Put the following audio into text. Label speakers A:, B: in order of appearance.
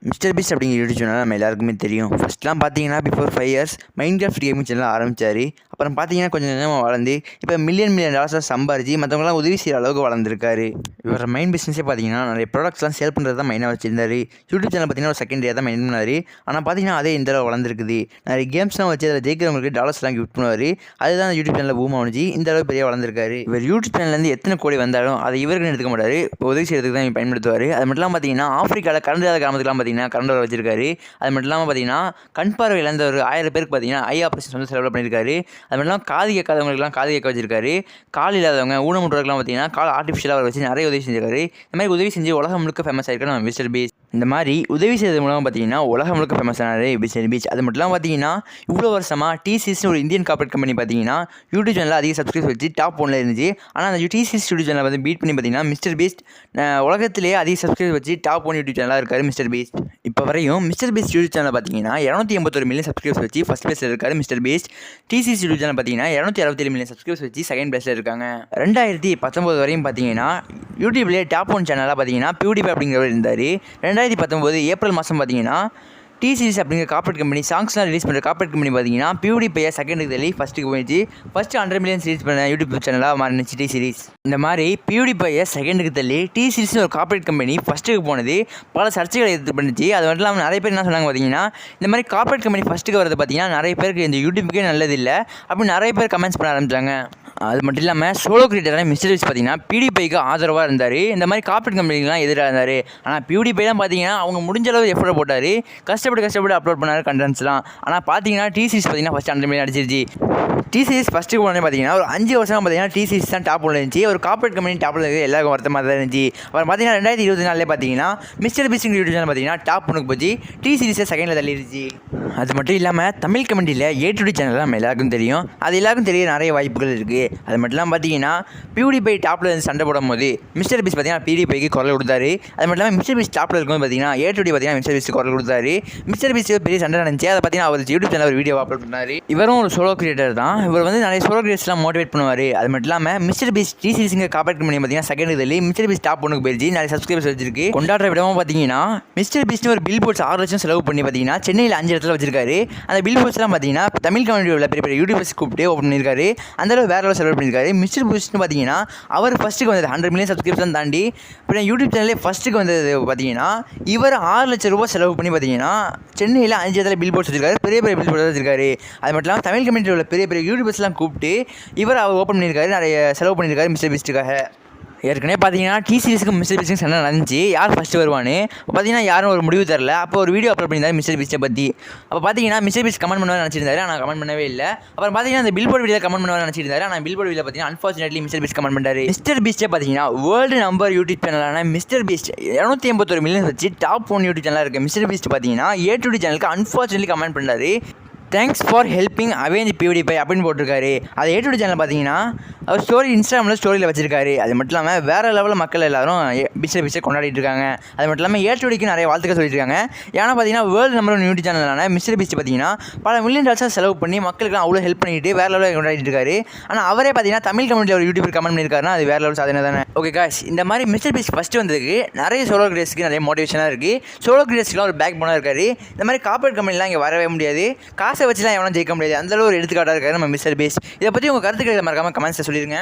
A: Mister Beast அப்படிங்கிற YouTube channel நம்ம எல்லாருக்குமே தெரியும். ஃபஸ்ட்லாம் பார்த்தீங்கன்னா before 5 years Minecraft gaming channel ஆரம்பித்தார். அப்புறம் பார்த்தீங்கன்னா கொஞ்சம் கொஞ்சமாக வளர்ந்து இப்போ மில்லியன் டாலர்ஸாக சம்பாரிச்சு மற்றவங்களாம் உதவி செய்கிற அளவுக்கு வளர்ந்துருக்காரு. இவர மெயின் பிஸ்னஸே பார்த்தீங்கன்னா நிறைய ப்ராடக்ட்ஸ்லாம் சேல் பண்ணுறது தான் மெயினாக வச்சிருந்தாரு. யூடியூப் சேனல் பார்த்தீங்கன்னா ஒரு செகண்ட் தான் மெயின் பண்ணார். ஆனால் பார்த்தீங்கன்னா அதே இந்த அளவு வளர்ந்துருக்குது. நிறைய கேம்ஸ்லாம் வச்சு அதில் ஜெயிக்கிறவங்களுக்கு டாலர்ஸ்லாம் கிஃப்ட் பண்ணுவார். அதுதான் யூடியூப் சேனலில் பூம் ஆனிச்சு இந்த அளவு பெரிய வளர்ந்துருக்காரு. இவர் யூடியூப் சேனல்லேருந்து எத்தனை கோடி வந்தாலும் அதை இவருக்குன்னு எடுத்துக்க மாட்டார், உதவி செய்கிறதுக்கு தான் பயன்படுத்துவார். அது மட்டும் இல்லாமல் பார்த்தீங்கன்னா ஆஃப்ரிக்காவில் கரண்ட் இல்லாத கிராமத்துக்குலாம் பார்த்தீங்கன்னா கரண்ட் வர வச்சிருக்காரு. அது மட்டும் இல்லாமல் பார்த்தீங்கன்னா கண் பார்வை இழந்த ஒரு 1000 பேருக்கு பார்த்தீங்கன்னா ஐ ஆப்ரேஷன் வந்து செலவு பண்ணியிருக்காரு. அது மட்டும் இல்லாமல் காது கேட்காதவங்களுக்குலாம் காது கேட்க வச்சிருக்காரு. கால் இல்லாதவங்க ஊனமுற்றவர்கள்லாம் பார்த்தீங்கன்னா கால் ஆர்டிஃபிஷியலாக வச்சு நிறைய உதவி செஞ்சிருக்காரு. இந்த மாதிரி உதவி செஞ்சு உலகம் முழுக்க ஃபேமஸ் ஆகிருக்காரு நம்ம மிஸ்டர் பீஸ்ட். இந்த மாதிரி உதவி செய்வது மூலமாக பார்த்தீங்கன்னா உலகம் முழுக்க ஃபேமஸ் ஆனார் மிஸ்டர் பீஸ்ட். அது மட்டும் இல்லாமல் பார்த்தீங்கன்னா இவ்வளோ வருஷமாக டிசிஎஸ்னு ஒரு இந்தியன் கார்பரேட் கம்பெனி பார்த்தீங்கன்னா யூடியூப் சேனலில் அதிக சப்ஸ்கிரைப் வச்சு டாப் 1ல் இருந்துச்சு. ஆனால் அந்த டிசிஎஸ் யூடியூப் சேனலை வந்து பீட் பண்ணி பார்த்தீங்கன்னா மிஸ்டர் பீஸ்ட் உலகத்திலேயே அதிக சப்ஸ்கிரைப் வச்சு டாப் 1 யூடியூப் சேனலாக இருக்கார் மிஸ்டர் பீஸ்ட். இப்போ வரையும் மிஸ்டர் பீஸ்ட் யூடியூப் சேனல் பார்த்தீங்கன்னா 281 மில்லியன் சப்ஸ்கிரைப்ஸ் வச்சு ஃபஸ்ட் பிளேஸில் இருக்கார் mister Beast. TCS YouTube channel பார்த்தீங்கன்னா 267 மில்லியன் சப்ஸ்கிரைப்ஸ் வச்சு செகண்ட் பிளேஸில் இருக்காங்க. 2019 வரையும் பார்த்தீங்கன்னா யூடியூப்லேயே டாப் 1 சேனலாக பார்த்தீங்கன்னா பியூடிஃபை அப்படிங்கிறவர் இருந்தார். 2019 ஏப்ரல் மாதம் பார்த்தீங்கன்னா டிசிஎஸ் அப்படிங்கிற கார்பரேட் கம்பெனி சாங்ஸ்லாம் ரிலீஸ் பண்ணுற கார்பரேட் கம்பெனி பார்த்தீங்கன்னா பியூடிஃபையை செகண்டுக்கு தள்ளி ஃபஸ்ட்டுக்கு போயிடுச்சு. ஃபஸ்ட்டு 100 மில்லியன் ரிலீஸ் பண்ண யூடியூப் சேனலாக மாறினுச்சு டி சீரிஸ். இந்த மாதிரி பியூடிஃபையை செகண்டுக்கு தள்ளி டி சீரிஸ்னு ஒரு கார்பரேட் கம்பெனி ஃபஸ்ட்டுக்கு போனது பல சர்ச்சைகளை எடுத்து பண்ணிச்சு. அது மட்டும் இல்லாமல் நிறைய பேர் என்ன சொன்னாங்க பார்த்தீங்கன்னா இந்த மாதிரி கார்பரேட் கம்பெனி ஃபஸ்ட்டுக்கு வரது பார்த்தீங்கன்னா நிறைய பேருக்கு இந்த யூடியூப்புக்கே நல்லதில்லை அப்படின்னு நிறைய பேர் கமெண்ட்ஸ் பண்ண ஆரம்பிச்சாங்க. அது மட்டும் இல்லாமல் சோலோ கிரியேட்டரான மிஸ்டர் பீஸ்ட் பார்த்தீங்கன்னா பியூடிஃபைக்கு ஆதரவாக இருந்தார். இந்த மாதிரி கார்பரேட் கம்பெனிலாம் எதிராக இருந்தார். ஆனால் பியூடிஃபைலாம் பார்த்தீங்கன்னா அவங்க முடிஞ்ச அளவு எஃபோர்ட் போட்டார், கஷ்டப்பட்டு அப்லோட் பண்ணார் கண்டென்ட்ஸ்லாம். ஆனால் பார்த்தீங்கன்னா டி சீரிஸ் பார்த்தீங்கன்னா ஃபஸ்ட் 100 மில்லியன் அடிச்சிருச்சு. டி சீரிஸ் ஃபஸ்ட்டுக்கு போனே பார்த்தீங்கன்னா ஒரு 5 வருஷமாக பார்த்தீங்கன்னா டி சீரிஸ் தான் டாப் 1ல் இருந்துச்சு. ஒரு கார்பரேட் கம்பெனி டாப்பில் இருக்குது எல்லாருக்கும் வருத்தமாக தான் இருந்துச்சு. அப்புறம் பார்த்தீங்கன்னா 2024 பார்த்தீங்கன்னா மிஸ்டர் பீஸ்ட் யூடியூப் சேனல் பார்த்தீங்கன்னா டாப் 1க்கு போச்சு, டி சீரிஸை செகண்டில் தள்ளிடுச்சு. அது மட்டும் இல்லாமல் தமிழ் கமெண்டியில் ஏ2டி சேனல் நம்ம எல்லாருக்கும் தெரியும். அது எல்லாருக்கும் தெரிய நிறைய வாய்ப்புகள் இருக்குது. அது மட்டும் இல்லாமல் பார்த்தீங்கன்னா பியூடிஃபை டாப்பில் இருந்து சண்டை போடும் போது மிஸ்டர் பீஸ்ட் பார்த்தீங்கன்னா பியூடிஃபைக்கு குரல் கொடுத்தாரு. அது மட்டும் இல்லாமல் மிஸ்டர் பீஸ்ட் டாப்பில் இருக்கும்போது பார்த்தீங்கன்னா ஏ2டி பார்த்தீங்கன்னா மிஸ்டர் பீஸ்ட் குரல் கொடுத்தாரு. மிஸ்டர் பீஸ்ட் பெரிய சண்டை நடந்துச்சு. அதை பார்த்தீங்கன்னா அவர் யூடியூப் சேனல் ஒரு வீடியோ அப்லோட் பண்ணார். இவரும் ஒரு சோலோ கிரியேட்டர் தான். இவர் வந்து நிறைய சோலோ கிரியேட்டர்ஸ்லாம் மோட்டிவேட் பண்ணுவார். அது மட்டும் இல்லாமல் மிஸ்டர் பீஸ்ட் டி சீரிஸ்ங்க கார்பரேட் கம்பெனி பார்த்தீங்கன்னா செகண்ட் தள்ளி மிஸ்டர் பீஸ்ட் டாப் 1க்கு போயிடுச்சு. நிறைய சப்ஸ்கிரைபர்ஸ் வச்சிருக்கு. கொண்டாடுற விடமாக பார்த்தீங்கன்னா மிஸ்டர் பீஸ்ட் ஒரு பில் போர்ட்ஸ் 6 லட்சம் செலவு பண்ணி பார்த்தீங்கன்னா சென்னையில் 5 இடத்துல வச்சிருக்காரு. அந்த பில் போர்ட்ஸ்லாம் பார்த்தீங்கன்னா தமிழ் கம்யூனிட்டி உள்ள பெரிய பெரிய யூடியூபர்ஸ் கூப்பிட்டு ஓப்பன் பண்ணியிருக்காரு. அந்த அளவு வேற அளவு செலவு பண்ணியிருக்காரு. மிஸ்டர் பீஸ்ட்னு பார்த்தீங்கன்னா அவர் ஃபஸ்ட்டுக்கு வந்தது 100 மில்லியன் சப்ஸ்கிரிப்ஷன் தாண்டி இப்போ யூடியூப் சேனலே ஃபஸ்ட்டுக்கு வந்தது பார்த்தீங்கன்னா இவர் 6 லட்சம் ரூபா செலவு பண்ணி பார்த்தீங்கன்னா சென்னையில் 5 இடத்துல பில் போர்ட்ஸ் வச்சிருக்காரு. பெரிய பெரிய பில் போர்ட்ஸ் வச்சிருக்காரு. அது மட்டும் இல்லாமல் தமிழ் கம்யூனிட்டி உள்ள பெரிய பெரிய யூடியூபர்ஸ்லாம் கூப்பிட்டு இவர் அவர் ஓப்பன் பண்ணியிருக்காரு. நிறைய செலவு பண்ணியிருக்காரு மிஸ்டர் பீஸ்ட்டுக்காக. ஏற்கனவே பார்த்தீங்கன்னா டி சீரிஸ்க்கு மிஸ்டர் பீஸ்ட்டுக்கு சண்டை நடந்துச்சு, யார் ஃபஸ்ட்டு வருவான்னு. பார்த்தீங்கன்னா யாரும் ஒரு முடிவு தரல. அப்போ ஒரு வீடியோ அப்லோட் பண்ணியிருந்தாரு மிஸ்டர் பீஸ்ட்டை பற்றி. அப்போ பார்த்தீங்கன்னா மிஸ்டர் பீஸ்ட் கமெண்ட் பண்ணுவார் நினச்சிருந்தாரு, ஆனால் கமெண்ட் பண்ணவே இல்லை. அப்புறம் பார்த்தீங்கன்னா அந்த பில்போர்ட் வீடியோ கமெண்ட் பண்ணுவார் நினச்சிருந்தாரு, ஆனால் பில்போர்ட் வீடியோ பார்த்தீங்கன்னா அன்ஃபார்ச்சுனேட்லி மிஸ்டர் பீஸ்ட் கமெண்ட் பண்ணாரு. மிஸ்டர் பீஸ்ட்டே பார்த்தீங்கன்னா வேர்ல்டு நம்பர் யூடியூப் சேனலான மிஸ்டர் பீஸ்ட் 281 மில்லியன் வச்சு டாப் 1 யூடியூப் சேனலாக இருக்குது. மிஸ்டர் பீஸ்ட் பார்த்தீங்கன்னா ஏ2டி சேனலுக்கு அன்ஃபார்ச்சுனேட்லி கமெண்ட் பண்ணாரு, thanks for helping avenge PewDiePie அப்படின்னு போட்டிருக்காரு. அது ஏ2டி சேனல் பார்த்தீங்கன்னா அவர் ஸ்டோரி இன்ஸ்டாகிராமில் ஸ்டோரியில் வச்சிருக்காரு. அது மட்டும் இல்லாமல் வேறு லெவலில் மக்கள் எல்லாரும் மிஸ்டர் பீஸ்ட்டை கொண்டாடிட்டு இருக்காங்க. அது மட்டும் இல்லாமல் ஏ2டிக்கு நிறைய வாழ்த்துக்கள் சொல்லியிருக்காங்க. ஏன்னா பார்த்தீங்கன்னா வேர்ல்டு நம்பர் 1 யூடியூப் சேனலான மிஸ்டர் பீஸ்ட் பார்த்தீங்கன்னா பல மில்லியன் டாலர்ஸாக செலவு பண்ணி மக்களுக்குலாம் அவ்வளோ ஹெல்ப் பண்ணிட்டு வேறு லெவலில் கொண்டாடிட்டு இருக்காரு. ஆனால் அவரே பார்த்தீங்கன்னா தமிழ் கம்யூனிட்டியில் ஒரு யூடியூபர் கமெண்ட் பண்ணியிருக்காருன்னா அது வேறு லெவல் சாதனை தானே. ஓகே காய்ஸ், இந்த மாதிரி மிஸ்டர் பீஸ்ட் ஃபஸ்ட்டு வந்ததுக்கு நிறைய சோலோ கிரியேட்டர்ஸ்க்கு நிறைய மோட்டிவேஷனாக இருக்குது. சோலோ கிரியேட்டர்ஸ்க்குலாம் ஒரு பேக் போனாக இருக்காரு. இந்த மாதிரி கார்பரேட் கம்பெனிலாம் இங்கே வரவே முடியாது, காசை வச்சுலாம் எவனும் ஜெயிக்க முடியாது, அந்தளவு ஒரு எடுத்துக்காட்டாக இருக்காரு நம்ம மிஸ்டர் பீஸ்ட். இதை பற்றி உங்கள் கருத்துக்களை மறக்காமல் கமெண்ட்ஸில் சொல்லிடுங்க.